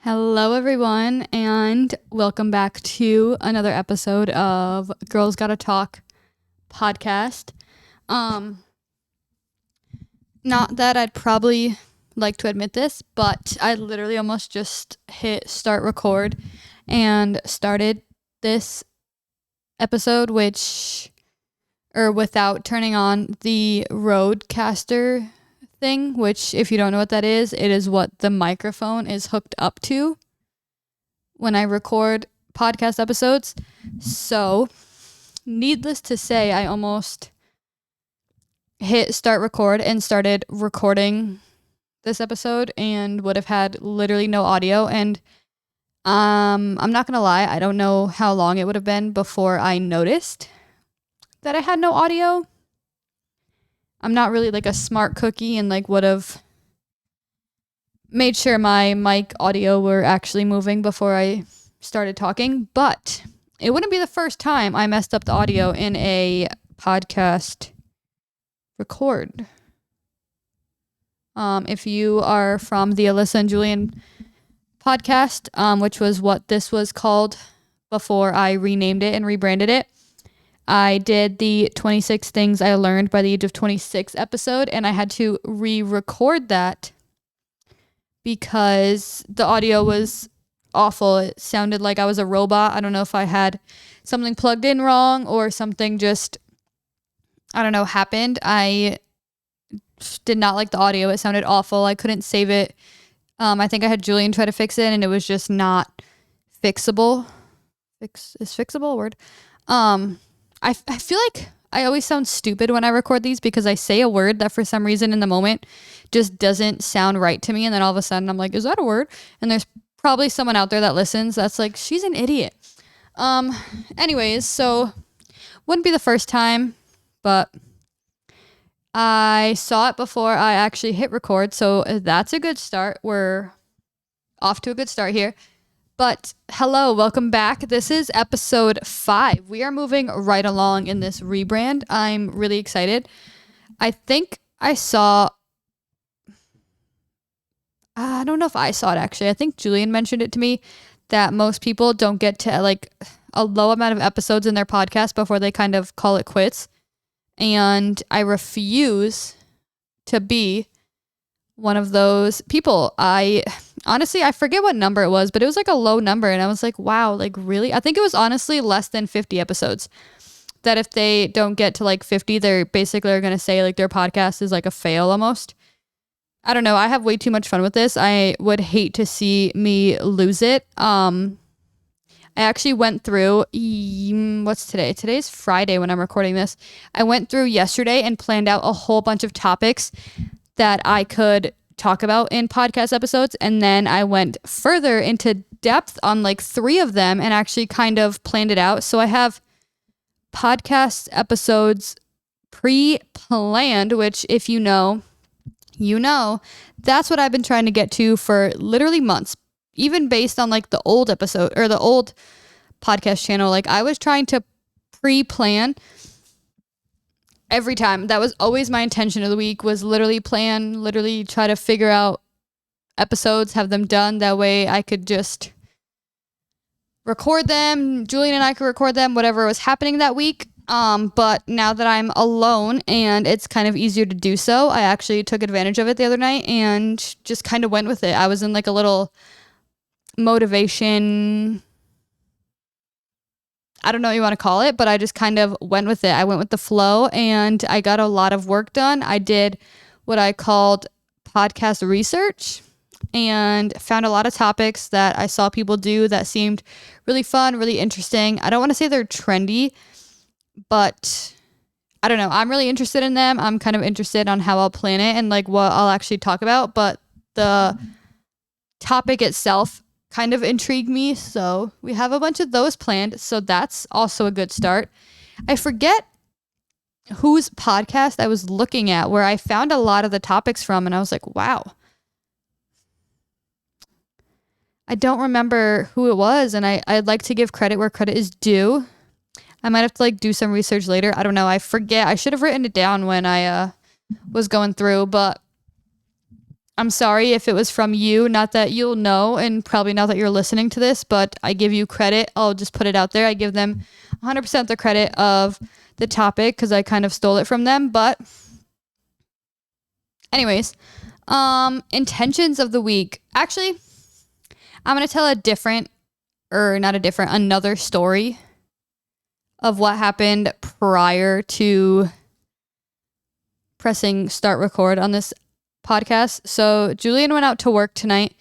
Hello, everyone, and welcome back to another episode of Girls Gotta Talk podcast. Not that I'd probably like to admit this, but I literally almost just hit start record and started this episode, without turning on the Rodecaster thing, which, if you don't know what that is, it is what the microphone is hooked up to when I record podcast episodes. So, needless to say, I almost hit start record and started recording this episode and would have had literally no audio. And I'm not gonna lie, I don't know how long it would have been before I noticed that I had no audio. I'm not really like a smart cookie and would have made sure my mic audio were actually moving before I started talking, but it wouldn't be the first time I messed up the audio in a podcast record. If you are from the Alyssa and Julian podcast, which was what this was called before I renamed it and rebranded it, I did the 26 things I learned by the age of 26 episode, and I had to re-record that because the audio was awful. It sounded like I was a robot. I don't know if I had something plugged in wrong or something just, happened. I did not like the audio. It sounded awful. I couldn't save it. I think I had Julian try to fix it, and it was just not fixable. Is fixable a word? I feel like I always sound stupid when I record these because I say a word that for some reason in the moment just doesn't sound right to me. And then all of a sudden I'm like, is that a word? And there's probably someone out there that listens that's like, she's an idiot. Anyways, so wouldn't be the first time, but I saw it before I actually hit record. So that's a good start. We're off to a good start here. But hello, welcome back. This is episode 5. We are moving right along in this rebrand. I'm really excited. I think I don't know if I saw it actually. I think Julian mentioned it to me that most people don't get to a low amount of episodes in their podcast before they kind of call it quits. And I refuse to be one of those people. Honestly, I forget what number it was, but it was like a low number. And I was like, wow, like really? I think it was honestly less than 50 episodes. That if they don't get to like 50, they're basically are going to say like their podcast is like a fail almost. I don't know. I have way too much fun with this. I would hate to see me lose it. I actually went through, what's today? Today's Friday when I'm recording this. I went through yesterday and planned out a whole bunch of topics that I could talk about in podcast episodes, and then I went further into depth on like 3 of them and actually kind of planned it out. So I have podcast episodes pre-planned, which if you know, that's what I've been trying to get to for literally months, even based on like the old episode or the old podcast channel. Like I was trying to pre-plan every time. That was always my intention of the week, was literally try to figure out episodes, have them done. That way I could just record them. Julian and I could record them, whatever was happening that week. But now that I'm alone and it's kind of easier to do so, I actually took advantage of it the other night and just kind of went with it. I was in like a little motivation, I don't know what you want to call it, but I just kind of went with it. I went with the flow and I got a lot of work done. I did what I called podcast research and found a lot of topics that I saw people do that seemed really fun, really interesting. I don't want to say they're trendy, but I don't know. I'm really interested in them. I'm kind of interested on how I'll plan it and like what I'll actually talk about, but the topic itself kind of intrigued me. So we have a bunch of those planned. So that's also a good start. I forget whose podcast I was looking at where I found a lot of the topics from and I was like, wow. I don't remember who it was, and I'd like to give credit where credit is due. I might have to like do some research later. I don't know. I forget. I should have written it down when I was going through, but I'm sorry if it was from you. Not that you'll know, and probably not that you're listening to this, but I give you credit. I'll just put it out there. I give them 100% the credit of the topic because I kind of stole it from them. But anyways, intentions of the week. Actually, I'm going to tell another story of what happened prior to pressing start record on this podcast. So Julian went out to work tonight,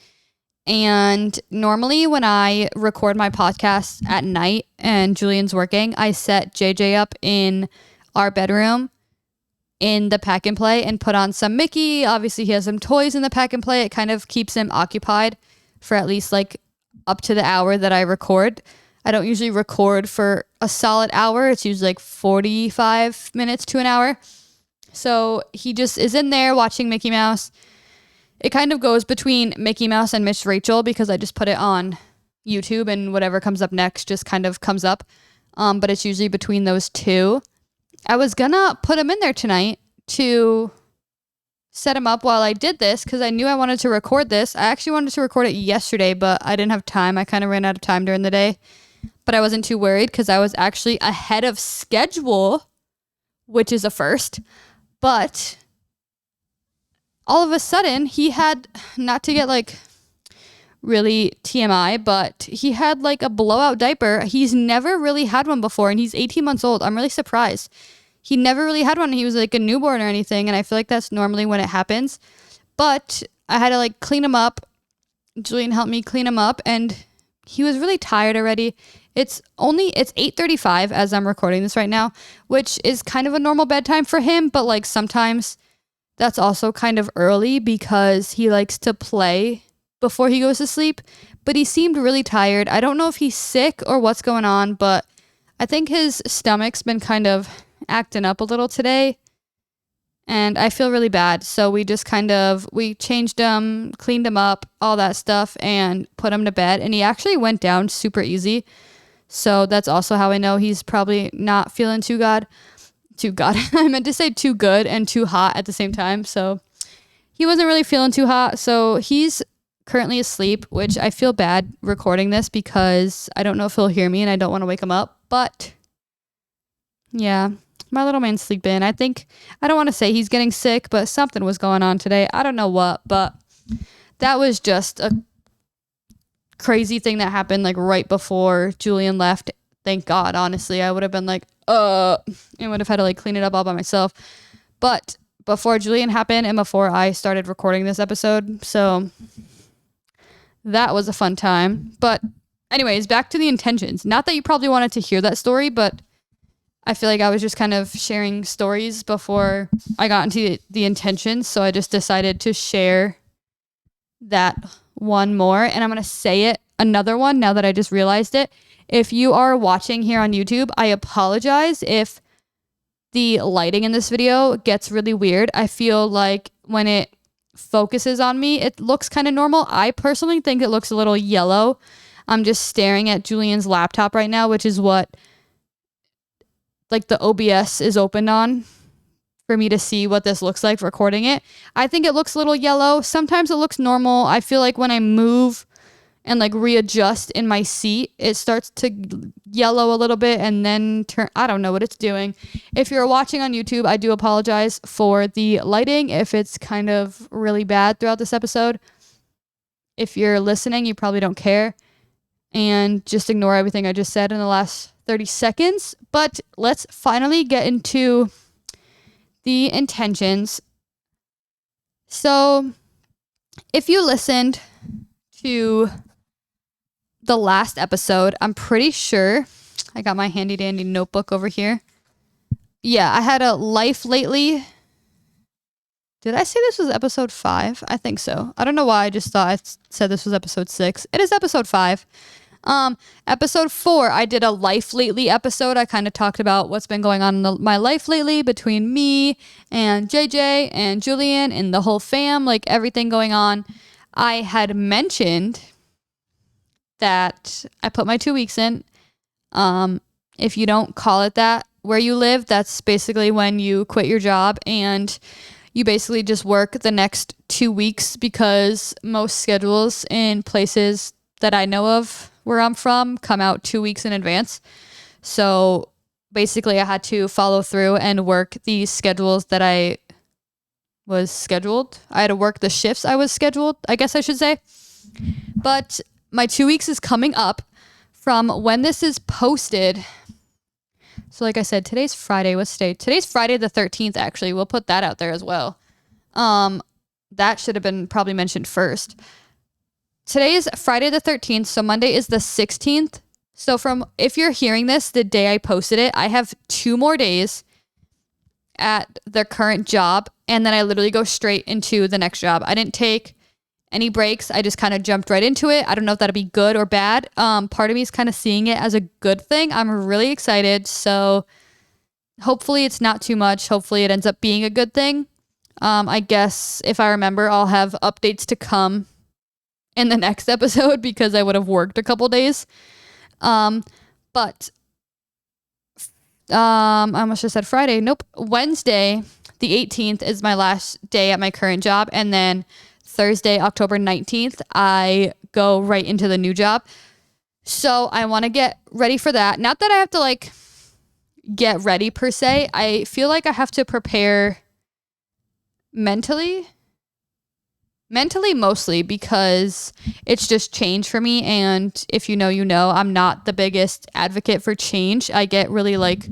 and normally when I record my podcast at night and Julian's working, I set JJ up in our bedroom in the pack and play and put on some Mickey. Obviously he has some toys in the pack and play. It kind of keeps him occupied for at least like up to the hour that I record. I don't usually record for a solid hour. It's usually like 45 minutes to an hour. So he just is in there watching Mickey Mouse. It kind of goes between Mickey Mouse and Miss Rachel because I just put it on YouTube and whatever comes up next just kind of comes up. But it's usually between those two. I was gonna put him in there tonight to set him up while I did this because I knew I wanted to record this. I actually wanted to record it yesterday, but I didn't have time. I kind of ran out of time during the day. But I wasn't too worried because I was actually ahead of schedule, which is a first. But all of a sudden, he had, not to get like really TMI, but he had like a blowout diaper. He's never really had one before, and he's 18 months old. I'm really surprised. He never really had one. He was like a newborn or anything, and I feel like that's normally when it happens. But I had to like clean him up. Julian helped me clean him up, and he was really tired already. It's 8:35 as I'm recording this right now, which is kind of a normal bedtime for him, but like sometimes that's also kind of early because he likes to play before he goes to sleep. But he seemed really tired. I don't know if he's sick or what's going on, but I think his stomach's been kind of acting up a little today, and I feel really bad. So we just we changed him, cleaned him up, all that stuff, and put him to bed, and he actually went down super easy. So that's also how I know he's probably not feeling too good. I meant to say too good and too hot at the same time. So he wasn't really feeling too hot. So he's currently asleep, which I feel bad recording this because I don't know if he'll hear me and I don't want to wake him up. But yeah, my little man's sleeping. I don't want to say he's getting sick, but something was going on today. I don't know what, but that was just a crazy thing that happened like right before Julian left. Thank God, honestly. I would have been like, and would have had to like clean it up all by myself. But before Julian happened and before I started recording this episode, so that was a fun time. But anyways, back to the intentions. Not that you probably wanted to hear that story, but I feel like I was just kind of sharing stories before I got into the intentions. So I just decided to share that one more, and I'm going to say it another one now that I just realized it. If you are watching here on YouTube, I apologize if the lighting in this video gets really weird. I feel like when it focuses on me, it looks kind of normal. I personally think it looks a little yellow. I'm just staring at Julian's laptop right now, which is what like the OBS is opened on for me to see what this looks like recording it. I think it looks a little yellow. Sometimes it looks normal. I feel like when I move and like readjust in my seat, it starts to yellow a little bit and then turn. I don't know what it's doing. If you're watching on YouTube, I do apologize for the lighting if it's kind of really bad throughout this episode. If you're listening, you probably don't care and just ignore everything I just said in the last 30 seconds. But let's finally get into the intentions. So if you listened to the last episode, I'm pretty sure I got my handy dandy notebook over here. Yeah, I had a life lately. Did I say this was episode 5? I think so. I don't know why I just thought I said this was episode 6. It is episode 5. Episode 4, I did a life lately episode. I kind of talked about what's been going on in my life lately between me and JJ and Julian and the whole fam, like everything going on. I had mentioned that I put my 2 weeks in. If you don't call it that where you live, that's basically when you quit your job and you basically just work the next 2 weeks because most schedules in places that I know of where I'm from come out 2 weeks in advance. So basically I had to follow through and work the schedules that I was scheduled. I had to work the shifts I was scheduled, I guess I should say. But my 2 weeks is coming up from when this is posted. So like I said, today's Friday. What's today? Today's Friday the 13th, actually. We'll put that out there as well. That should have been probably mentioned first. Today is Friday the 13th, so Monday is the 16th. So if you're hearing this the day I posted it, I have 2 more days at the current job, and then I literally go straight into the next job. I didn't take any breaks. I just kind of jumped right into it. I don't know if that'll be good or bad. Part of me is kind of seeing it as a good thing. I'm really excited. So hopefully it's not too much. Hopefully it ends up being a good thing. I guess if I remember, I'll have updates to come in the next episode because I would have worked a couple days. But I almost just said Friday. Nope. Wednesday, the 18th is my last day at my current job. And then Thursday, October 19th, I go right into the new job. So I want to get ready for that. Not that I have to like get ready per se. I feel like I have to prepare mentally mostly because it's just change for me. And if you know, I'm not the biggest advocate for change. I get really like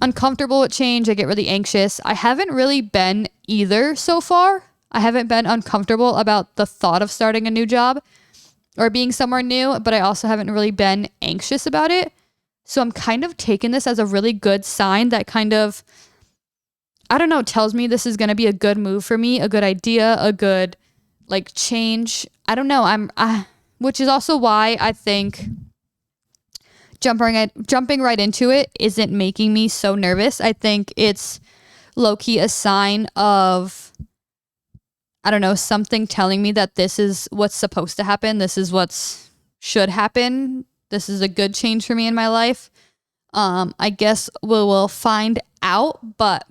uncomfortable with change. I get really anxious. I haven't really been either so far. I haven't been uncomfortable about the thought of starting a new job or being somewhere new, but I also haven't really been anxious about it. So I'm kind of taking this as a really good sign that kind of, I don't know, tells me this is going to be a good move for me, a good idea, a good like change. I don't know. Which is also why I think jumping right into it isn't making me so nervous. I think it's low-key a sign of, I don't know, something telling me that this is what's supposed to happen. This is what's should happen. This is a good change for me in my life. I guess we'll find out, but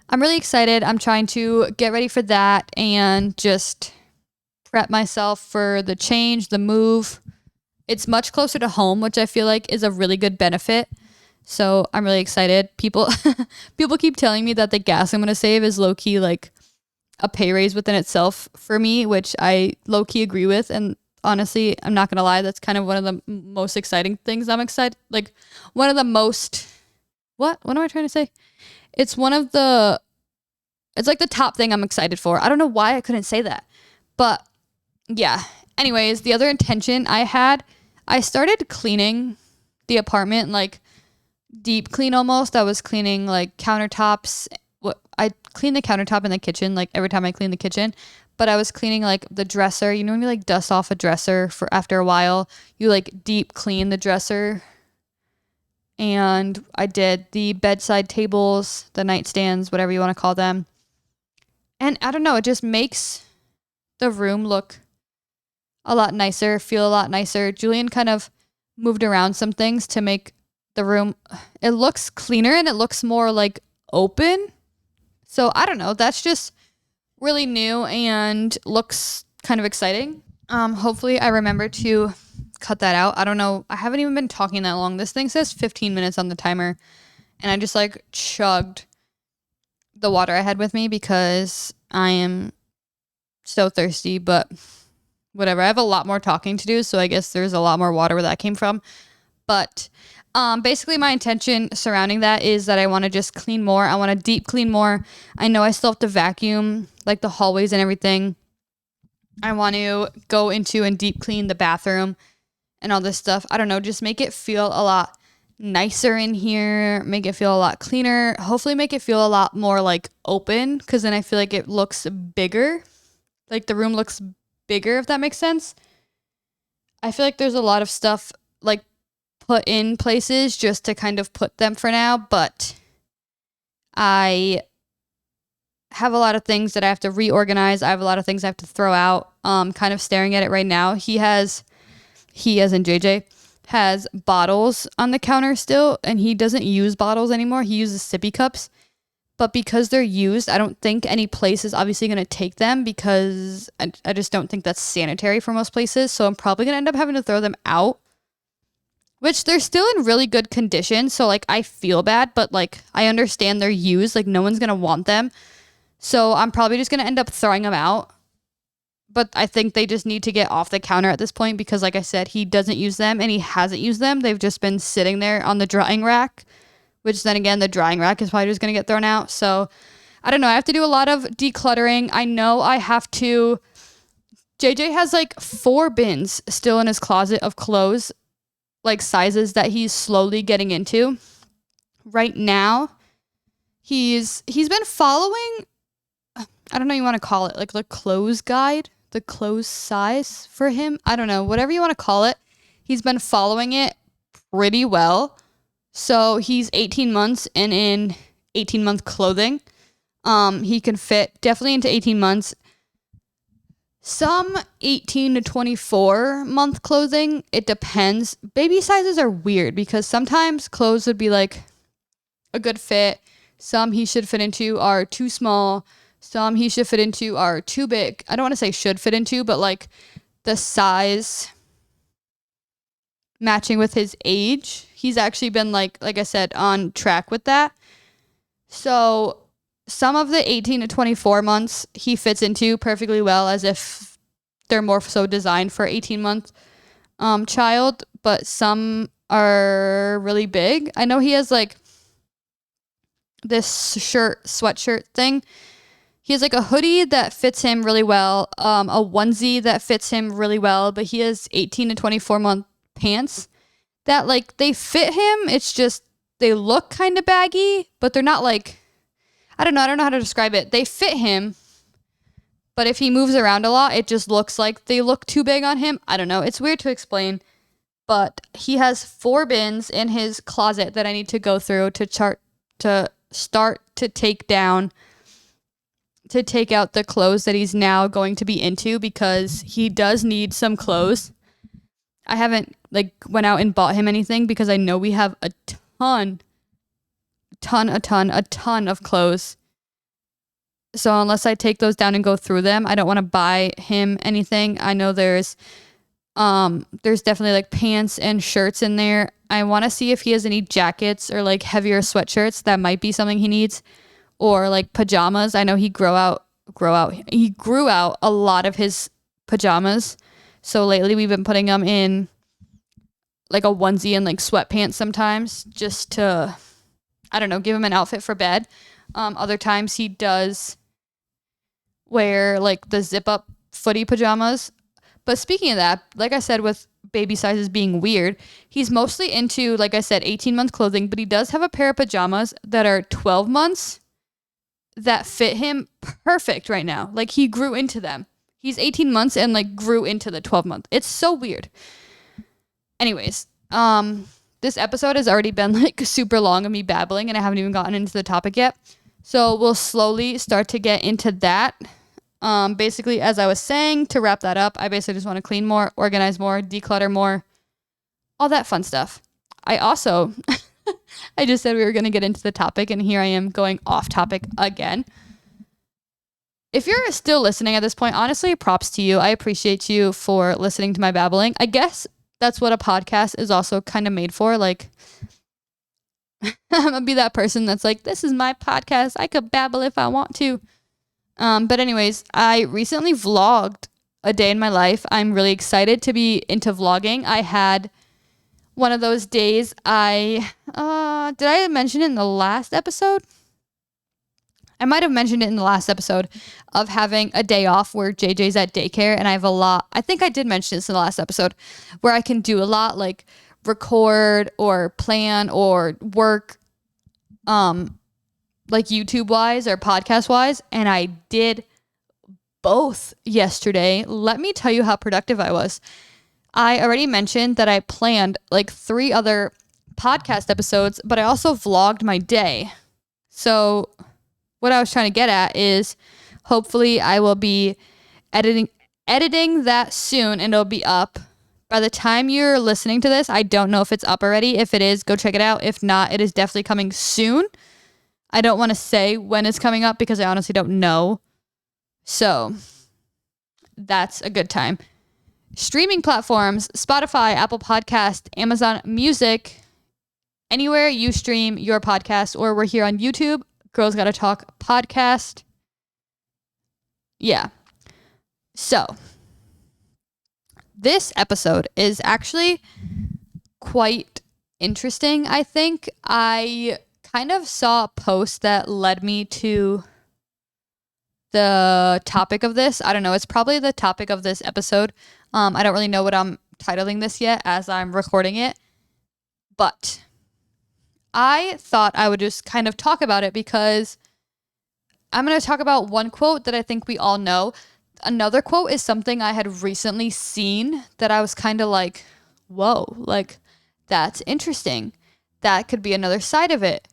I'm really excited. I'm trying to get ready for that and just prep myself for the change, the move. It's much closer to home, which I feel like is a really good benefit. So I'm really excited. People keep telling me that the gas I'm going to save is low-key like a pay raise within itself for me, which I low-key agree with. And honestly, I'm not going to lie, that's kind of one of the most exciting things I'm excited. Like one of the most, what am I trying to say? It's like the top thing I'm excited for. I don't know why I couldn't say that, but yeah. Anyways, the other intention I started cleaning the apartment, like deep clean almost. I was cleaning like countertops. I clean the countertop in the kitchen, like every time I clean the kitchen, but I was cleaning like the dresser. You know when you like dust off a dresser for after a while, you like deep clean the dresser. And I did the bedside tables, the nightstands, whatever you want to call them. And I don't know, it just makes the room look a lot nicer, feel a lot nicer. Julian kind of moved around some things to make the room, it looks cleaner and it looks more like open. So I don't know, that's just really new and looks kind of exciting. Hopefully I remember to cut that out. I don't know. I haven't even been talking that long. This thing says 15 minutes on the timer. And I just like chugged the water I had with me because I am so thirsty, but whatever. I have a lot more talking to do. So I guess there's a lot more water where that came from. But basically my intention surrounding that is that I want to just clean more. I want to deep clean more. I know I still have to vacuum like the hallways and everything. I want to go into and deep clean the bathroom and all this stuff. I don't know, just make it feel a lot nicer in here, make it feel a lot cleaner, hopefully make it feel a lot more like open, because then I feel like it looks bigger, like the room looks bigger, if that makes sense. I feel like there's a lot of stuff like put in places just to kind of put them for now, but I have a lot of things that I have to reorganize. I have a lot of things I have to throw out. Kind of staring at it right now. He as in JJ, has bottles on the counter still, and he doesn't use bottles anymore. He uses sippy cups. But because they're used, I don't think any place is obviously going to take them because I just don't think that's sanitary for most places. So I'm probably going to end up having to throw them out, which they're still in really good condition. So like I feel bad, but like I understand they're used. Like no one's going to want them. So I'm probably just going to end up throwing them out. But I think they just need to get off the counter at this point because like I said, he doesn't use them and he hasn't used them. They've just been sitting there on the drying rack, which then again, the drying rack is probably just going to get thrown out. So I don't know. I have to do a lot of decluttering. I know I have to. JJ has like 4 bins still in his closet of clothes, like sizes that he's slowly getting into. Right now, he's been following, I don't know what you want to call it, like the clothes guide, the clothes size for him. I don't know, whatever you want to call it. He's been following it pretty well. So he's 18 months and in 18-month clothing. He can fit definitely into 18 months. Some 18 to 24 month clothing, it depends. Baby sizes are weird because sometimes clothes would be like a good fit. Some he should fit into are too small. Some he should fit into are too big. I don't want to say should fit into, but like the size matching with his age. He's actually been like I said, on track with that. So some of the 18 to 24 months he fits into perfectly well as if they're more so designed for 18-month child, but some are really big. I know he has like this sweatshirt thing. He has like a hoodie that fits him really well, a onesie that fits him really well, but he has 18 to 24 month pants that like they fit him. It's just they look kind of baggy, but they're not like, I don't know how to describe it. They fit him, but if he moves around a lot, it just looks like they look too big on him. I don't know. It's weird to explain, but he has 4 bins in his closet that I need to go through to start to take down, to take out the clothes that he's now going to be into because he does need some clothes. I haven't like went out and bought him anything because I know we have a ton of clothes. So unless I take those down and go through them, I don't want to buy him anything. I know there's definitely like pants and shirts in there. I want to see if he has any jackets or like heavier sweatshirts. That might be something he needs, or like pajamas. I know he grew out a lot of his pajamas. So lately we've been putting him in like a onesie and like sweatpants sometimes just to, I don't know, give him an outfit for bed. Other times he does wear like the zip up footy pajamas. But speaking of that, like I said, with baby sizes being weird, he's mostly into, like I said, 18-month clothing, but he does have a pair of pajamas that are 12 months that fit him perfect right now. Like he grew into them. He's 18 months and like grew into the 12 month. It's so weird. Anyways, this episode has already been like super long of me babbling and I haven't even gotten into the topic yet. So we'll slowly start to get into that. Basically, as I was saying, to wrap that up, I basically just want to clean more, organize more, declutter more, all that fun stuff. I also, I just said we were going to get into the topic and here I am going off topic again. If you're still listening at this point, honestly, props to you. I appreciate you for listening to my babbling. I guess that's what a podcast is also kind of made for. Like, I'm going to be that person that's like, this is my podcast. I could babble if I want to. But anyways, I recently vlogged a day in my life. I'm really excited to be into vlogging. I had one of those days. Did I mention it in the last episode? I might have mentioned it in the last episode of having a day off where JJ's at daycare and I have a lot. I think I did mention this in the last episode where I can do a lot, like record or plan or work, like YouTube wise or podcast wise. And I did both yesterday. Let me tell you how productive I was. I already mentioned that I planned like 3 other podcast episodes, but I also vlogged my day. So what I was trying to get at is hopefully I will be editing that soon and it'll be up. By the time you're listening to this, I don't know if it's up already. If it is, go check it out. If not, it is definitely coming soon. I don't want to say when it's coming up because I honestly don't know. So that's a good time. Streaming platforms, Spotify, Apple Podcast, Amazon Music, anywhere you stream your podcast, or we're here on YouTube, Girls Gotta Talk podcast. Yeah. So this episode is actually quite interesting, I think. I kind of saw a post that led me to the topic of this. I don't know. It's probably the topic of this episode. I don't really know what I'm titling this yet as I'm recording it. But I thought I would just kind of talk about it because I'm going to talk about one quote that I think we all know. Another quote is something I had recently seen that I was kind of like, whoa, like that's interesting. That could be another side of it.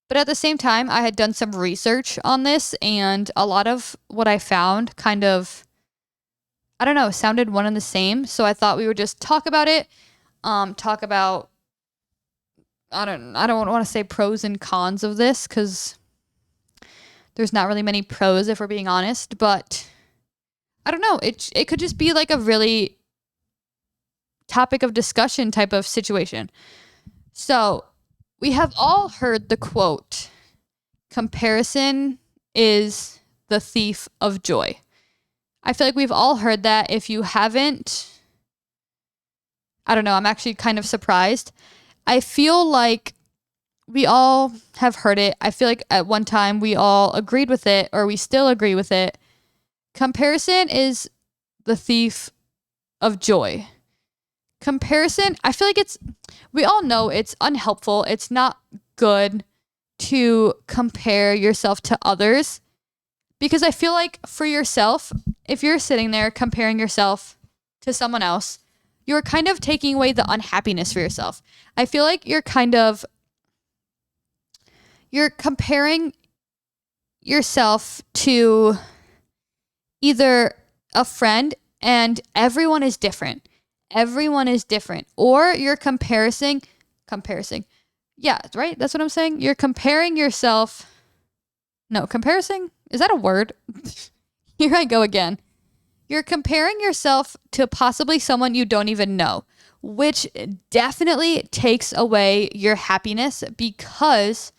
But at the same time, I had done some research on this, and a lot of what I found kind of, I don't know, sounded one and the same. So I thought we would just talk about it, talk about, I don't want to say pros and cons of this because there's not really many pros if we're being honest, but I don't know. It could just be like a really topic of discussion type of situation. So we have all heard the quote, comparison is the thief of joy. I feel like we've all heard that. If you haven't, I don't know, I'm actually kind of surprised. I feel like we all have heard it. I feel like at one time we all agreed with it, or we still agree with it. Comparison is the thief of joy. Comparison, I feel like we all know it's unhelpful. It's not good to compare yourself to others because I feel like for yourself, if you're sitting there comparing yourself to someone else, you're kind of taking away the unhappiness for yourself. I feel like you're comparing yourself to either a friend, and everyone is different. Everyone is different. Or you're comparing. Yeah, right? That's what I'm saying. You're comparing yourself. No, comparison? Is that a word? Here I go again. You're comparing yourself to possibly someone you don't even know, which definitely takes away your happiness because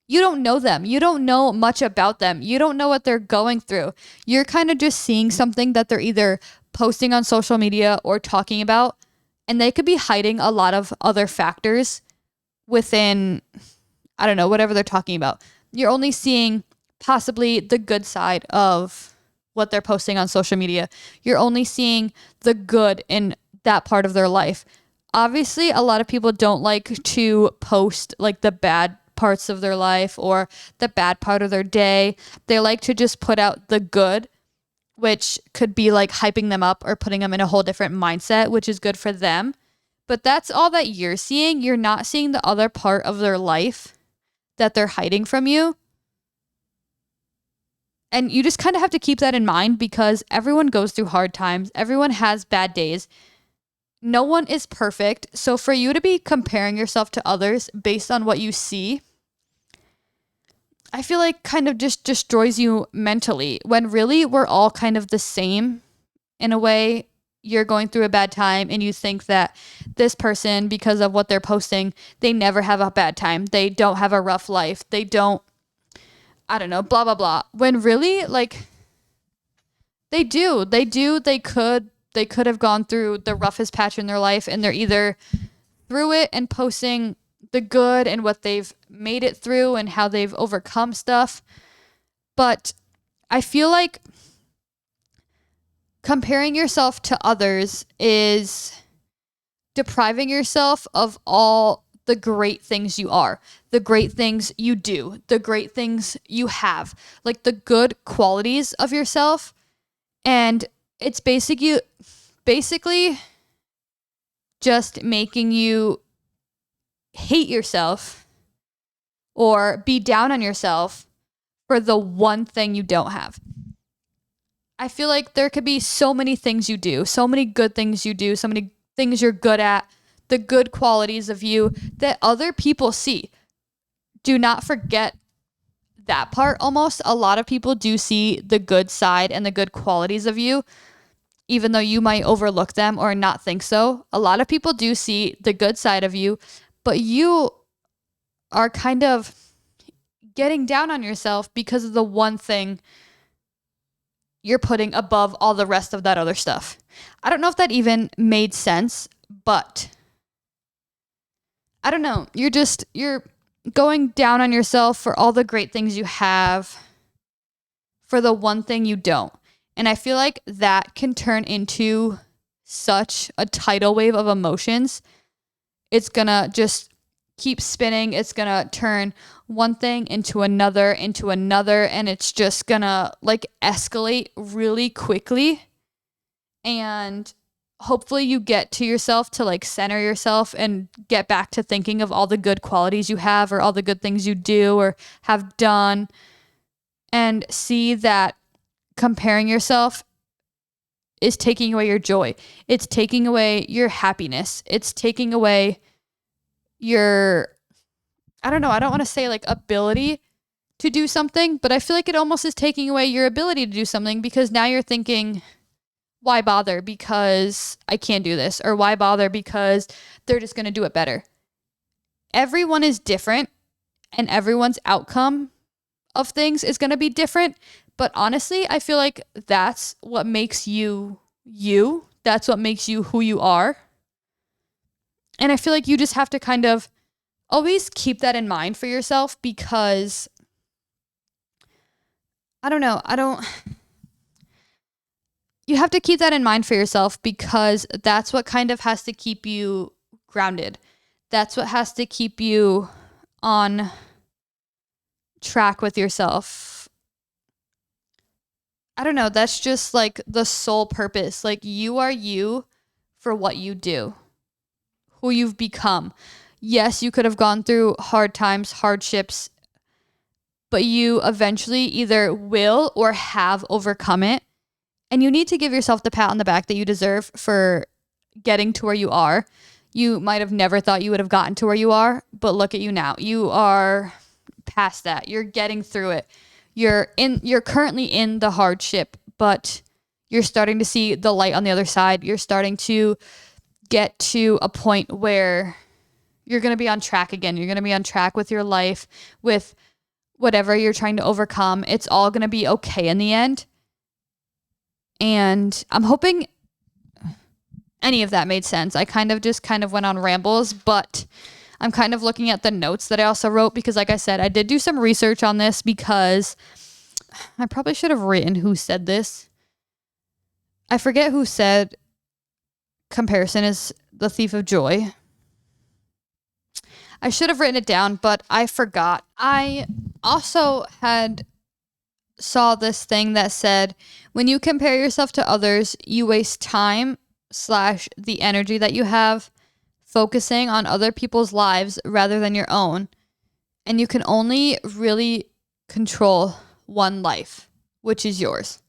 you don't know them. You don't know much about them. You don't know what they're going through. You're kind of just seeing something that they're either posting on social media or talking about, and they could be hiding a lot of other factors within, I don't know, whatever they're talking about. You're only seeing possibly the good side of what they're posting on social media. You're only seeing the good in that part of their life. Obviously, a lot of people don't like to post like the bad parts of their life or the bad part of their day. They like to just put out the good, which could be like hyping them up or putting them in a whole different mindset, which is good for them. But that's all that you're seeing. You're not seeing the other part of their life that they're hiding from you. And you just kind of have to keep that in mind because everyone goes through hard times. Everyone has bad days. No one is perfect. So for you to be comparing yourself to others based on what you see, I feel like kind of just destroys you mentally when really we're all kind of the same in a way. You're going through a bad time and you think that this person, because of what they're posting, they never have a bad time. They don't have a rough life. They don't, I don't know, blah, blah, blah. When really, like, they do. They could have gone through the roughest patch in their life and they're either through it and posting the good and what they've made it through and how they've overcome stuff. But I feel like comparing yourself to others is depriving yourself of all the great things you are, the great things you do, the great things you have, like the good qualities of yourself. And it's basically just making you hate yourself or be down on yourself for the one thing you don't have. I feel like there could be so many things you do, so many good things you do, so many things you're good at, the good qualities of you that other people see. Do not forget that part almost. A lot of people do see the good side and the good qualities of you, even though you might overlook them or not think so. A lot of people do see the good side of you, but you are kind of getting down on yourself because of the one thing you're putting above all the rest of that other stuff. I don't know if that even made sense, but I don't know. You're going down on yourself for all the great things you have, for the one thing you don't. And I feel like that can turn into such a tidal wave of emotions. It's going to just keep spinning. It's going to turn one thing into another, and it's just going to like escalate really quickly. And hopefully you get to yourself to like center yourself and get back to thinking of all the good qualities you have or all the good things you do or have done, and see that comparing yourself is taking away your joy. It's taking away your happiness. It's taking away your, I don't know, I don't want to say like ability to do something, but I feel like it almost is taking away your ability to do something, because now you're thinking, why bother because I can't do this? Or why bother because they're just going to do it better? Everyone is different, and everyone's outcome of things is going to be different. But honestly, I feel like that's what makes you you. That's what makes you who you are. And I feel like you just have to kind of always keep that in mind for yourself, because you have to keep that in mind for yourself, because that's what kind of has to keep you grounded. That's what has to keep you on track with yourself. I don't know. That's just like the sole purpose. Like, you are you for what you do, who you've become. Yes, you could have gone through hard times, hardships, but you eventually either will or have overcome it. And you need to give yourself the pat on the back that you deserve for getting to where you are. You might have never thought you would have gotten to where you are, but look at you now. You are past that. You're getting through it. You're currently in the hardship, but you're starting to see the light on the other side. You're starting to get to a point where you're going to be on track again. You're going to be on track with your life, with whatever you're trying to overcome. It's all going to be okay in the end. And I'm hoping any of that made sense. I kind of went on rambles, but I'm kind of looking at the notes that I also wrote, because like I said, I did do some research on this, because I probably should have written who said this. I forget who said comparison is the thief of joy. I should have written it down, but I forgot. I also saw this thing that said, when you compare yourself to others, you waste time / the energy that you have focusing on other people's lives rather than your own. And you can only really control one life, which is yours.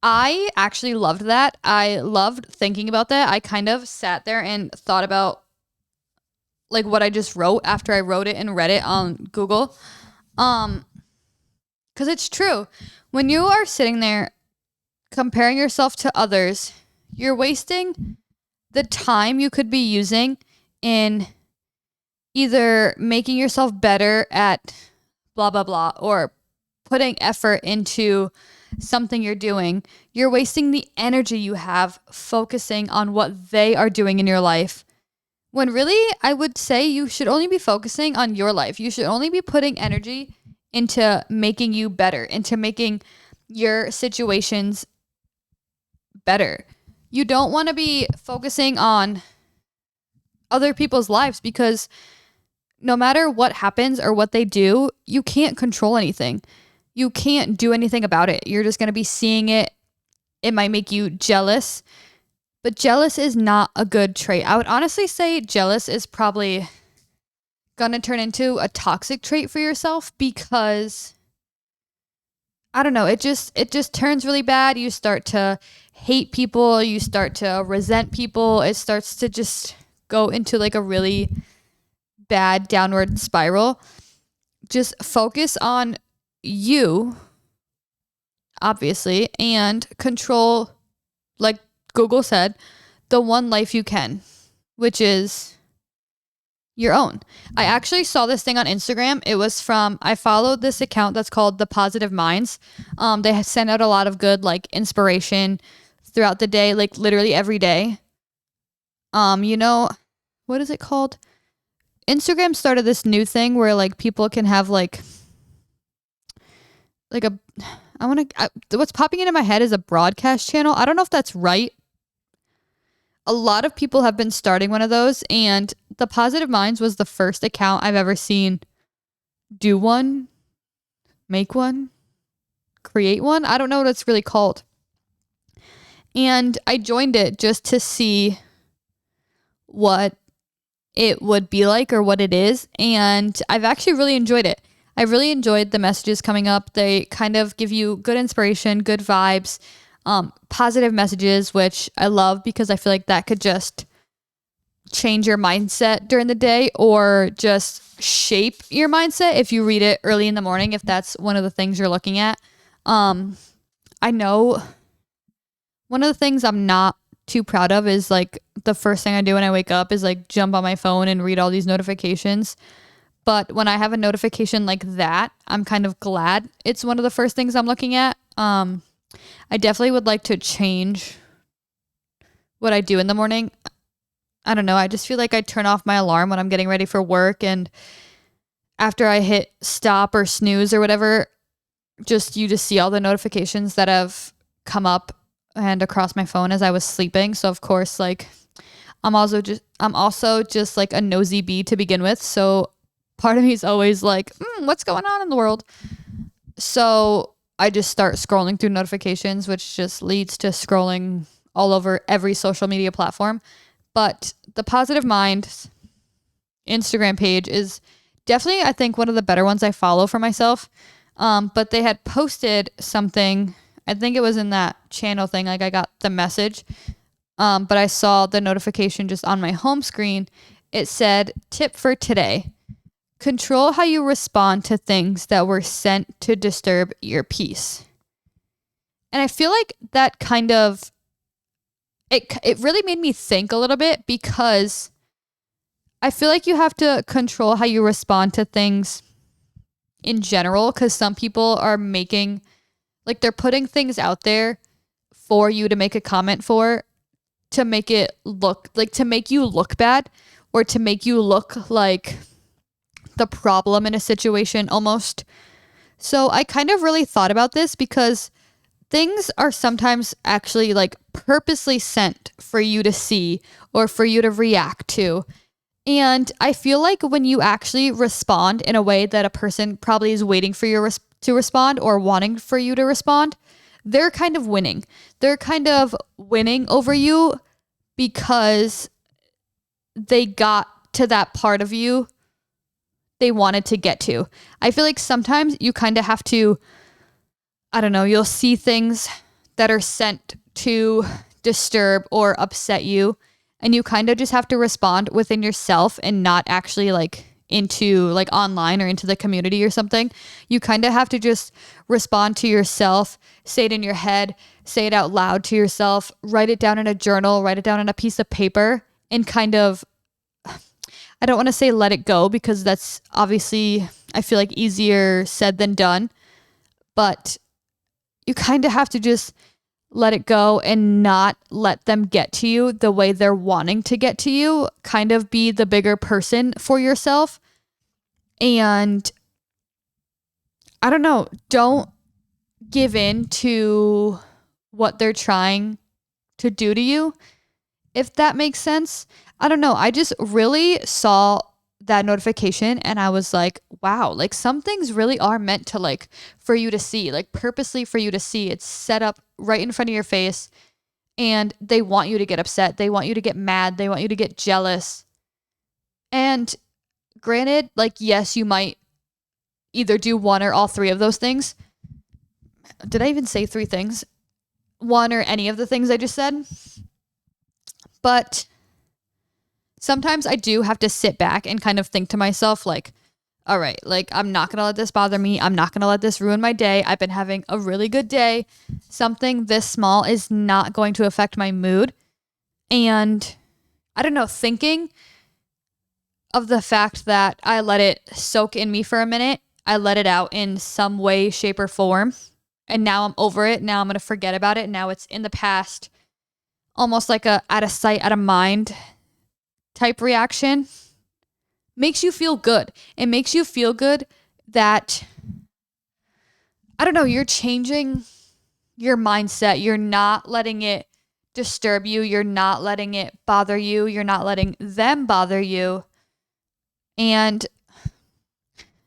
I actually loved that. I loved thinking about that. I kind of sat there and thought about like what I just wrote after I wrote it and read it on Google. Because it's true. When you are sitting there comparing yourself to others, you're wasting the time you could be using in either making yourself better at blah, blah, blah, or putting effort into something you're doing. You're wasting the energy you have focusing on what they are doing in your life. When really, I would say you should only be focusing on your life. You should only be putting energy into making you better, into making your situations better. You don't want to be focusing on other people's lives, because no matter what happens or what they do, you can't control anything. You can't do anything about it. You're just going to be seeing it. It might make you jealous, but jealous is not a good trait. I would honestly say jealous is probably going to turn into a toxic trait for yourself, because I don't know, it just turns really bad. You start to hate people, you start to resent people. It starts to just go into like a really bad downward spiral, just focus on you, obviously, and control, like Google said, the one life you can, which is your own. I actually saw this thing on Instagram. It was I followed this account that's called The Positive Minds. They send out a lot of good like inspiration throughout the day, like literally every day. What is it called? Instagram started this new thing where like people can have like what's popping into my head is a broadcast channel. I don't know if that's right. A lot of people have been starting one of those, and The Positive Minds was the first account I've ever seen do one, make one, create one. I don't know what it's really called. And I joined it just to see what it would be like or what it is. And I've actually really enjoyed it. I really enjoyed the messages coming up. They kind of give you good inspiration, good vibes, positive messages, which I love because I feel like that could just change your mindset during the day or just shape your mindset if you read it early in the morning, if that's one of the things you're looking at. I know one of the things I'm not too proud of is like the first thing I do when I wake up is like jump on my phone and read all these notifications. But when I have a notification like that, I'm kind of glad it's one of the first things I'm looking at. I definitely would like to change what I do in the morning. I don't know. I just feel like I turn off my alarm when I'm getting ready for work. And after I hit stop or snooze or whatever, you just see all the notifications that have come up and across my phone as I was sleeping. So of course, like I'm also just like a nosy bee to begin with. So part of me is always like, what's going on in the world? So I just start scrolling through notifications, which just leads to scrolling all over every social media platform. But the Positive Mind Instagram page is definitely, I think, one of the better ones I follow for myself. But they had posted something, I think it was in that channel thing, like I got the message, but I saw the notification just on my home screen. It said, tip for today, control how you respond to things that were sent to disturb your peace. And I feel like that kind of, it really made me think a little bit, because I feel like you have to control how you respond to things in general, because some people are making, like they're putting things out there for you to make a comment for, to make it look, like to make you look bad, or to make you look like the problem in a situation almost. So I kind of really thought about this, because things are sometimes actually like purposely sent for you to see or for you to react to. And I feel like when you actually respond in a way that a person probably is waiting for you to respond or wanting for you to respond, they're kind of winning. They're kind of winning over you because they got to that part of you they wanted to get to. I feel like sometimes you kind of have to, I don't know, you'll see things that are sent to disturb or upset you, and you kind of just have to respond within yourself and not actually like into like online or into the community or something. You kind of have to just respond to yourself, say it in your head, say it out loud to yourself, write it down in a journal, write it down on a piece of paper, and kind of, I don't want to say let it go, because that's obviously, I feel like, easier said than done. But you kind of have to just let it go and not let them get to you the way they're wanting to get to you. Kind of be the bigger person for yourself. And I don't know, don't give in to what they're trying to do to you, if that makes sense. I don't know. I just really saw that notification and I was like, wow, like some things really are meant to like for you to see, like purposely for you to see. It's set up right in front of your face and they want you to get upset. They want you to get mad. They want you to get jealous. And granted, like, yes, you might either do one or all three of those things. Did I even say three things? One or any of the things I just said. But sometimes I do have to sit back and kind of think to myself, like, all right, like I'm not going to let this bother me. I'm not going to let this ruin my day. I've been having a really good day. Something this small is not going to affect my mood. And I don't know, thinking of the fact that I let it soak in me for a minute, I let it out in some way, shape, or form. And now I'm over it. Now I'm going to forget about it. Now it's in the past, almost like a out of sight, out of mind type reaction. Makes you feel good. It makes you feel good that, I don't know, you're changing your mindset. You're not letting it disturb you. You're not letting it bother you. You're not letting them bother you. And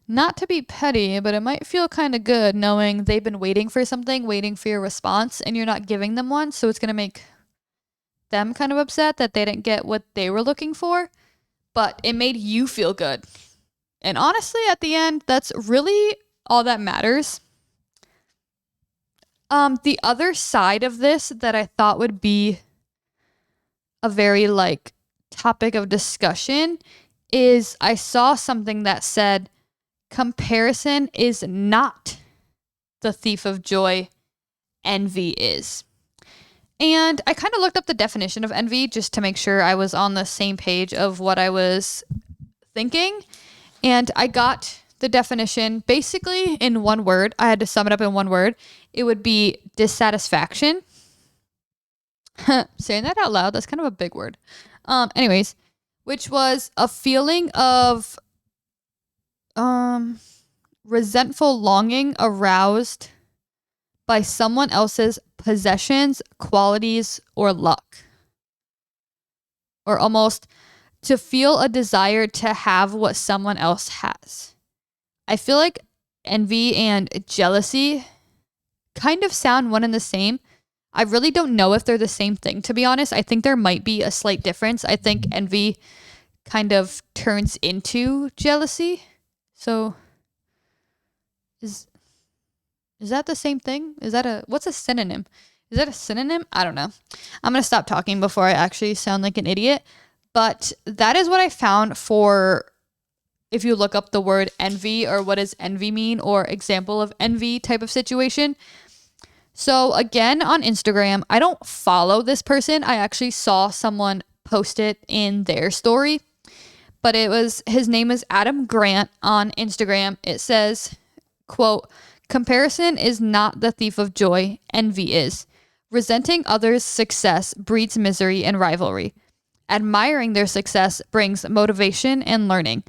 not to be petty, but it might feel kind of good knowing they've been waiting for something, waiting for your response, and you're not giving them one. So it's going to make them kind of upset that they didn't get what they were looking for, but it made you feel good. And honestly, at the end, that's really all that matters. The other side of this that I thought would be a very topic of discussion is I saw something that said comparison is not the thief of joy, envy is. And I kind of looked up the definition of envy just to make sure I was on the same page of what I was thinking. And I got the definition basically in one word. I had to sum it up in one word. It would be dissatisfaction. Saying that out loud, that's kind of a big word. Anyways, which was a feeling of resentful longing aroused by someone else's possessions, qualities, or luck. Or almost to feel a desire to have what someone else has. I feel like envy and jealousy kind of sound one and the same. I really don't know if they're the same thing, to be honest. I think there might be a slight difference. I think envy kind of turns into jealousy. So is that the same thing? What's a synonym? Is that a synonym? I don't know. I'm going to stop talking before I actually sound like an idiot. But that is what I found for if you look up the word envy or what does envy mean or example of envy type of situation. So again, on Instagram, I don't follow this person. I actually saw someone post it in their story, but his name is Adam Grant on Instagram. It says, quote, comparison is not the thief of joy, envy is. Resenting others' success breeds misery and rivalry. Admiring their success brings motivation and learning.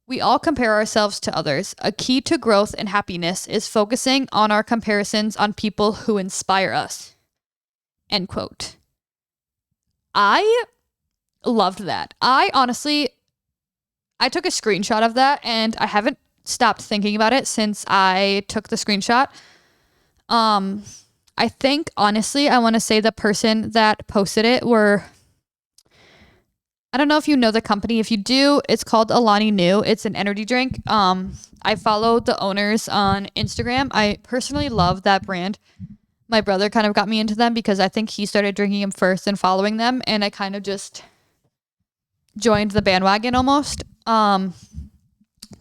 We all compare ourselves to others. A key to growth and happiness is focusing on our comparisons on people who inspire us. End quote. I loved that. I took a screenshot of that and I haven't stopped thinking about it since I took the screenshot. I think honestly, I want to say the person that posted it I don't know if you know the company. If you do, it's called Alani Nu. It's an energy drink. I follow the owners on Instagram. I personally love that brand. My brother kind of got me into them because I think he started drinking them first and following them. And I kind of just joined the bandwagon almost. The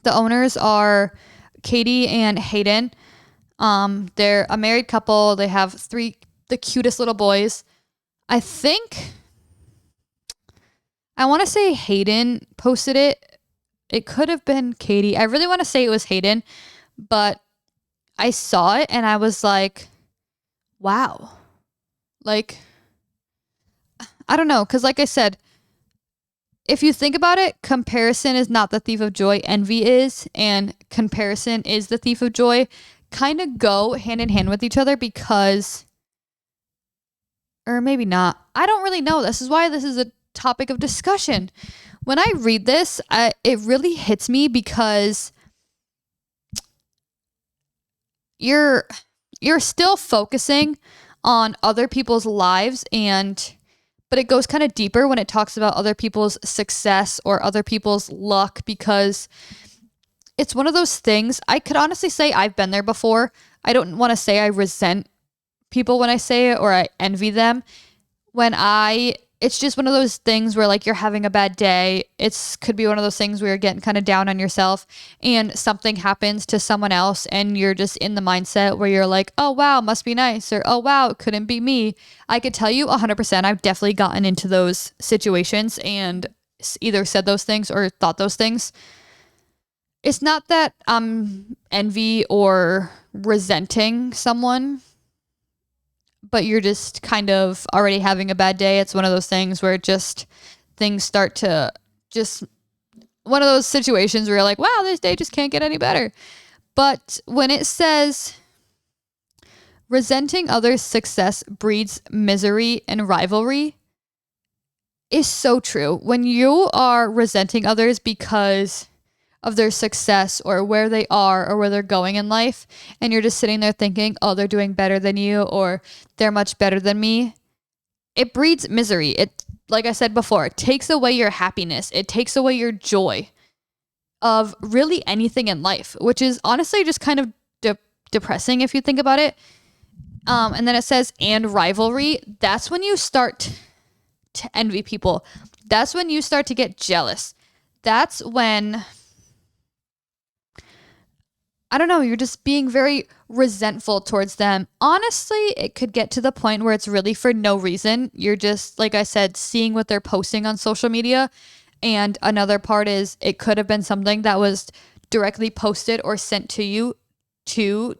owners are Katie and Hayden. They're a married couple. They have the cutest little boys. I want to say Hayden posted it. It could have been Katie. I really want to say it was Hayden, but I saw it and I was like, wow. I don't know. Because like I said, if you think about it, comparison is not the thief of joy, envy is, and comparison is the thief of joy, kind of go hand in hand with each other because, or maybe not. I don't really know. This is why this is a topic of discussion. When I read this, it really hits me because you're still focusing on other people's lives but it goes kind of deeper when it talks about other people's success or other people's luck because it's one of those things. I could honestly say I've been there before. I don't want to say I resent people when I say it or I envy them. When I it's just one of those things where like you're having a bad day. Could be one of those things where you're getting kind of down on yourself and something happens to someone else and you're just in the mindset where you're like, oh wow, must be nice, or oh wow, it couldn't be me. I could tell you 100% I've definitely gotten into those situations and either said those things or thought those things. It's not that I'm envy or resenting someone, but you're just kind of already having a bad day. It's one of those things where just things start to just one of those situations where you're like, wow, this day just can't get any better. But when it says resenting others' success breeds misery and rivalry, is so true. When you are resenting others because of their success or where they are or where they're going in life, and you're just sitting there thinking, oh, they're doing better than you or they're much better than me, it breeds misery. It, like I said before, it takes away your happiness. It takes away your joy of really anything in life, which is honestly just kind of depressing if you think about it. And then it says, and rivalry. That's when you start to envy people. That's when you start to get jealous. That's when, I don't know, you're just being very resentful towards them. Honestly, it could get to the point where it's really for no reason. You're just, like I said, seeing what they're posting on social media. And another part is it could have been something that was directly posted or sent to you to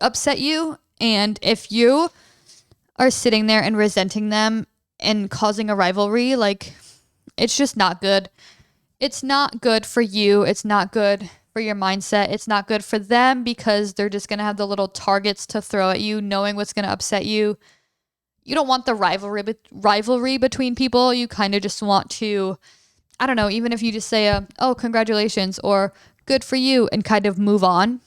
upset you. And if you are sitting there and resenting them and causing a rivalry, like, it's just not good. It's not good for you. It's not good for your mindset. It's not good for them because they're just going to have the little targets to throw at you, knowing what's going to upset you. You don't want the rivalry between people. You kind of just want to, I don't know, even if you just say, oh, congratulations or good for you and kind of move on.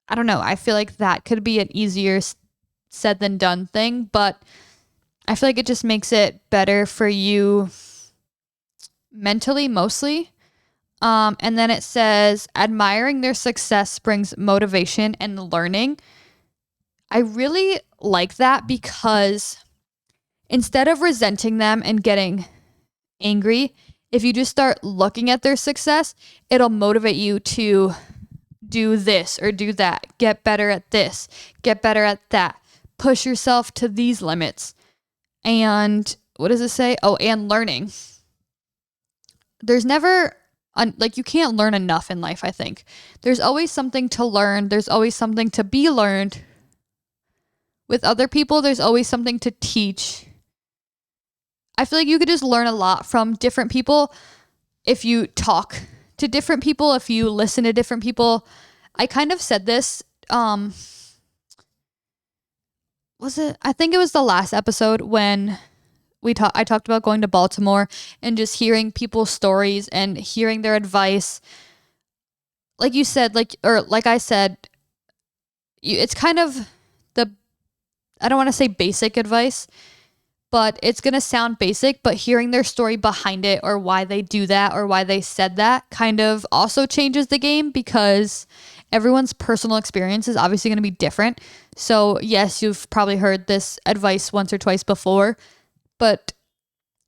I don't know. I feel like that could be an easier said than done thing, but I feel like it just makes it better for you mentally, mostly. And then it says, admiring their success brings motivation and learning. I really like that because instead of resenting them and getting angry, if you just start looking at their success, it'll motivate you to do this or do that, get better at this, get better at that, push yourself to these limits. And what does it say? Oh, and learning. There's never, like, you can't learn enough in life, I think. There's always something to learn. There's always something to be learned. With other people, there's always something to teach. I feel like you could just learn a lot from different people if you talk to different people, if you listen to different people. I kind of said this, I think it was the last episode when I talked about going to Baltimore and just hearing people's stories and hearing their advice. Like you said, like I said, it's kind of I don't want to say basic advice, but it's going to sound basic, but hearing their story behind it or why they do that or why they said that kind of also changes the game because everyone's personal experience is obviously going to be different. So yes, you've probably heard this advice once or twice before, but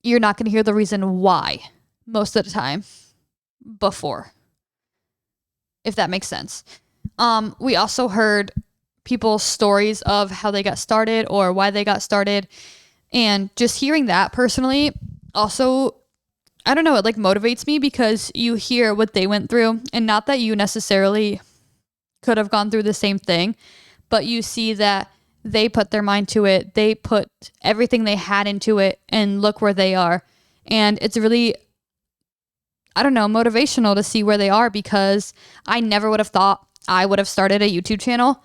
you're not going to hear the reason why most of the time before, if that makes sense. We also heard people's stories of how they got started or why they got started. And just hearing that personally also, I don't know, it like motivates me because you hear what they went through, and not that you necessarily could have gone through the same thing, but you see that they put their mind to it. They put everything they had into it and look where they are. And it's really, I don't know, motivational to see where they are because I never would have thought I would have started a YouTube channel,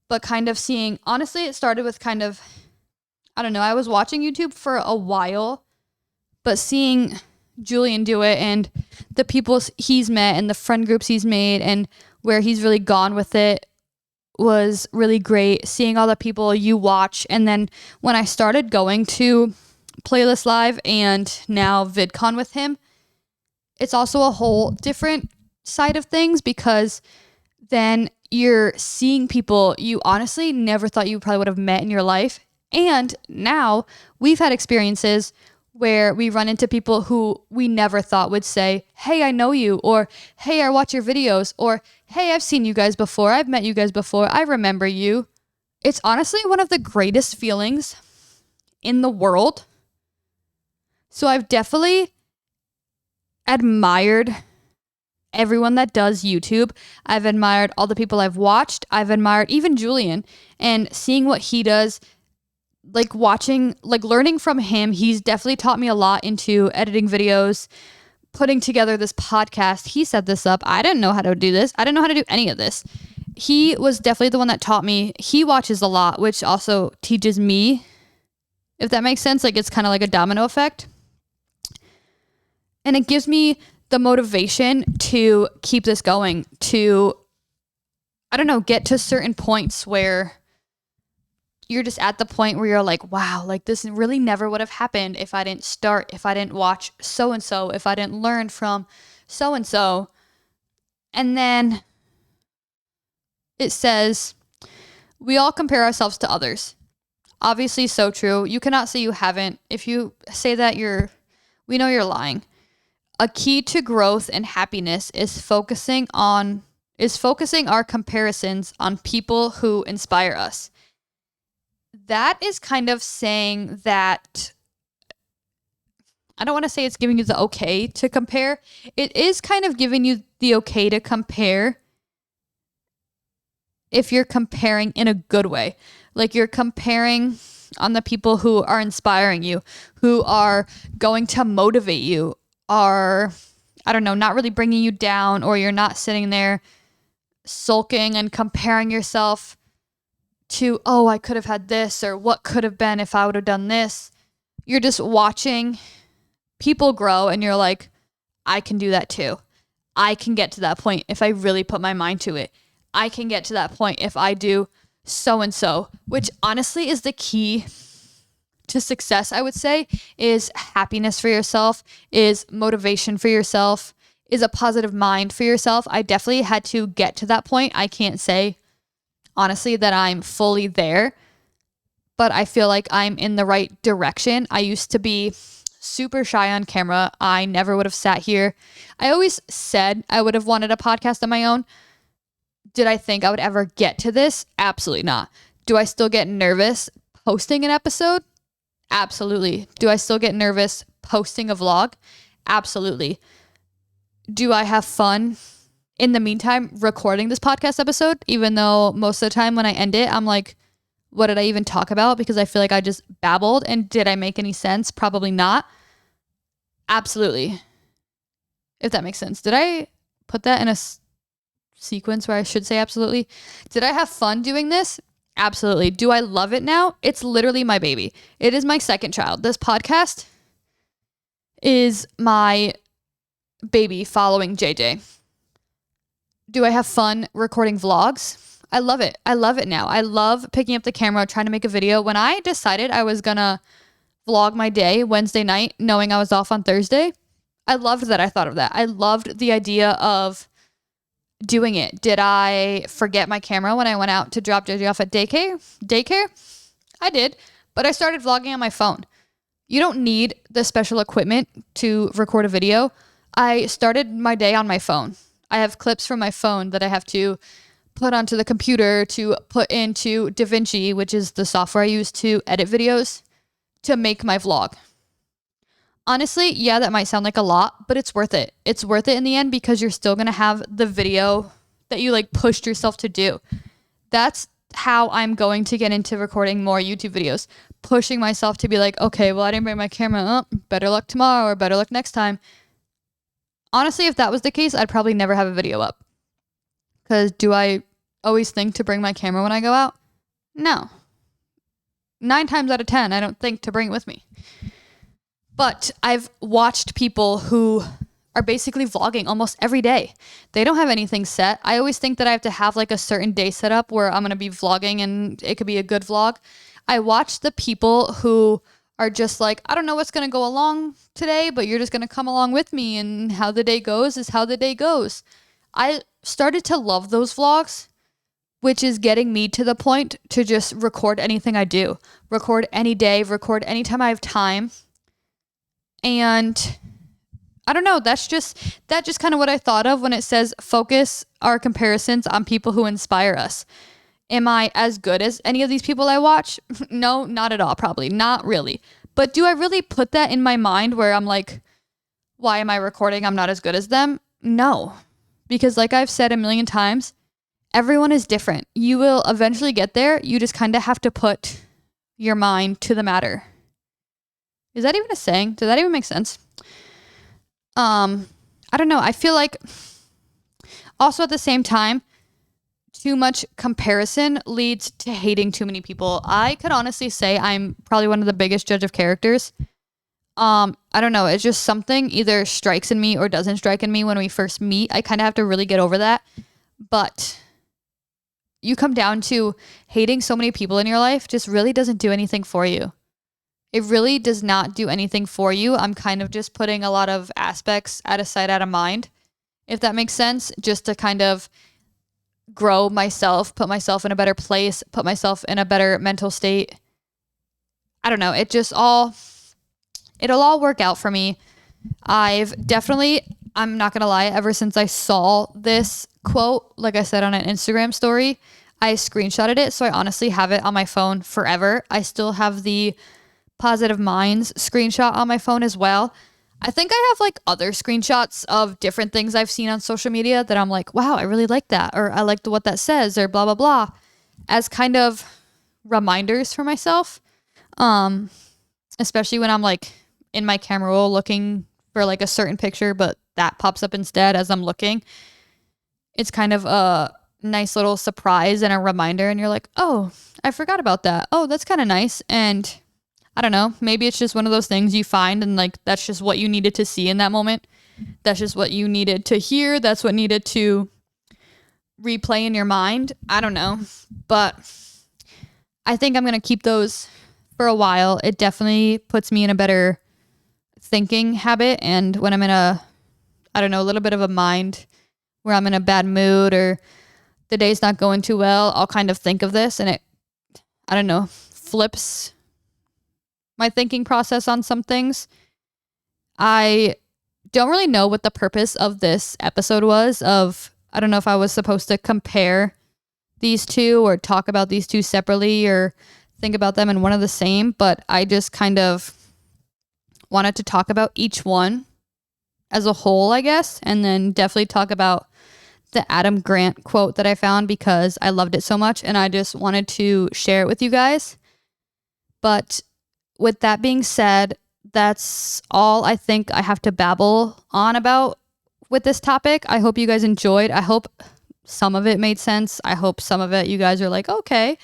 but kind of seeing, honestly, it started with kind of, I don't know, I was watching YouTube for a while, but seeing Julian do it and the people he's met and the friend groups he's made and where he's really gone with it was really great. Seeing all the people you watch. And then when I started going to Playlist Live and now VidCon with him, it's also a whole different side of things because then you're seeing people you honestly never thought you probably would have met in your life. And now we've had experiences where we run into people who we never thought would say, hey, I know you, or hey, I watch your videos, or hey, I've seen you guys before. I've met you guys before. I remember you. It's honestly one of the greatest feelings in the world. So I've definitely admired everyone that does YouTube. I've admired all the people I've watched. I've admired even Julian, and seeing what he does, like watching, like learning from him. He's definitely taught me a lot into editing videos, putting together this podcast. He set this up. I didn't know how to do this. I didn't know how to do any of this. He was definitely the one that taught me. He watches a lot, which also teaches me, if that makes sense. Like, it's kind of like a domino effect. And it gives me the motivation to keep this going, to, I don't know, get to certain points where you're just at the point where you're like, wow, like this really never would have happened if I didn't start, if I didn't watch so-and-so, if I didn't learn from so-and-so. And then it says, we all compare ourselves to others. Obviously, so true. You cannot say you haven't. If you say that, we know you're lying. A key to growth and happiness is focusing our comparisons on people who inspire us. That is kind of saying that, I don't want to say it's giving you the okay to compare. It is kind of giving you the okay to compare if you're comparing in a good way. Like, you're comparing on the people who are inspiring you, who are going to motivate you, are, I don't know, not really bringing you down, or you're not sitting there sulking and comparing yourself to, oh, I could have had this, or what could have been if I would have done this. You're just watching people grow, and you're like, I can do that too. I can get to that point if I really put my mind to it. I can get to that point if I do so-and-so, which honestly is the key to success, I would say, is happiness for yourself, is motivation for yourself, is a positive mind for yourself. I definitely had to get to that point. I can't say, honestly, that I'm fully there, but I feel like I'm in the right direction. I used to be super shy on camera. I never would have sat here. I always said I would have wanted a podcast of my own. Did I think I would ever get to this? Absolutely not. Do I still get nervous posting an episode? Absolutely. Do I still get nervous posting a vlog? Absolutely. Do I have fun in the meantime recording this podcast episode, even though most of the time when I end it, I'm like, what did I even talk about? Because I feel like I just babbled. And did I make any sense? Probably not. Absolutely. If that makes sense. Did I put that in a sequence where I should say absolutely? Did I have fun doing this? Absolutely. Do I love it now? It's literally my baby. It is my second child. This podcast is my baby following JJ. Do I have fun recording vlogs? I love it. I love it now. I love picking up the camera, trying to make a video. When I decided I was gonna vlog my day Wednesday night, knowing I was off on Thursday, I loved that I thought of that. I loved the idea of doing it. Did I forget my camera when I went out to drop JJ off at daycare? I did, but I started vlogging on my phone. You don't need the special equipment to record a video. I started my day on my phone. I have clips from my phone that I have to put onto the computer to put into DaVinci, which is the software I use to edit videos, to make my vlog. Honestly, yeah, that might sound like a lot, but it's worth it. It's worth it in the end, because you're still going to have the video that you like pushed yourself to do. That's how I'm going to get into recording more YouTube videos, pushing myself to be like, okay, well, I didn't bring my camera up. Better luck tomorrow, or better luck next time. Honestly, if that was the case, I'd probably never have a video up. Because do I always think to bring my camera when I go out? No. 9 times out of 10, I don't think to bring it with me. But I've watched people who are basically vlogging almost every day. They don't have anything set. I always think that I have to have like a certain day set up where I'm going to be vlogging and it could be a good vlog. I watch the people who are just like, I don't know what's going to go along today, but you're just going to come along with me, and how the day goes is how the day goes. I started to love those vlogs which is getting me to the point to just record anything I do, record any day, record anytime I have time. And I don't know, that's just kind of what I thought of when it says focus our comparisons on people who inspire us. Am I as good as any of these people I watch? No, not at all, probably. Not really. But do I really put that in my mind where I'm like, why am I recording? I'm not as good as them? No. Because like I've said a million times, everyone is different. You will eventually get there. You just kind of have to put your mind to the matter. Is that even a saying? Does that even make sense? I don't know. I feel like also at the same time, too much comparison leads to hating too many people. I could honestly say I'm probably one of the biggest judge of characters. I don't know. It's just something either strikes in me or doesn't strike in me when we first meet. I kind of have to really get over that. But you come down to hating so many people in your life just really doesn't do anything for you. It really does not do anything for you. I'm kind of just putting a lot of aspects out of sight, out of mind, if that makes sense, just to kind of grow myself, put myself in a better place, put myself in a better mental state. I don't know. It'll all work out for me. I'm not going to lie, ever since I saw this quote, like I said on an Instagram story, I screenshotted it. So I honestly have it on my phone forever. I still have the Positive Minds screenshot on my phone as well. I think I have like other screenshots of different things I've seen on social media that I'm like, wow, I really like that. Or I like what that says or blah, blah, blah, as kind of reminders for myself. Especially when I'm like in my camera roll looking for like a certain picture, but that pops up instead as I'm looking. It's kind of a nice little surprise and a reminder. And you're like, oh, I forgot about that. Oh, that's kind of nice. And I don't know, maybe it's just one of those things you find and like that's just what you needed to see in that moment. That's just what you needed to hear. That's what needed to replay in your mind. I don't know. But I think I'm going to keep those for a while. It definitely puts me in a better thinking habit. And when I'm in a little bit of a mind where I'm in a bad mood or the day's not going too well, I'll kind of think of this and it, I don't know, flips my thinking process on some things. I don't really know what the purpose of this episode was. I don't know if I was supposed to compare these two or talk about these two separately or think about them in one of the same, but I just kind of wanted to talk about each one as a whole, I guess, and then definitely talk about the Adam Grant quote that I found because I loved it so much and I just wanted to share it with you guys. But with that being said, that's all I think I have to babble on about with this topic. I hope you guys enjoyed. I hope some of it made sense. I hope some of it you guys are like, okay.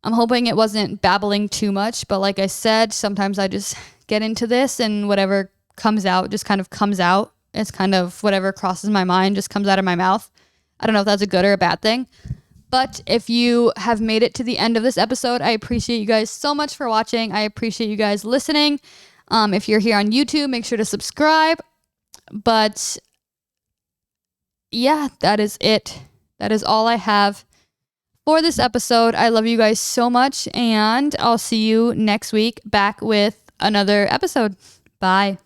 I'm hoping it wasn't babbling too much, but like I said, sometimes I just get into this and whatever comes out just kind of comes out. It's kind of whatever crosses my mind just comes out of my mouth. I don't know if that's a good or a bad thing. But if you have made it to the end of this episode, I appreciate you guys so much for watching. I appreciate you guys listening. If you're here on YouTube, make sure to subscribe. But yeah, that is it. That is all I have for this episode. I love you guys so much, and I'll see you next week back with another episode. Bye.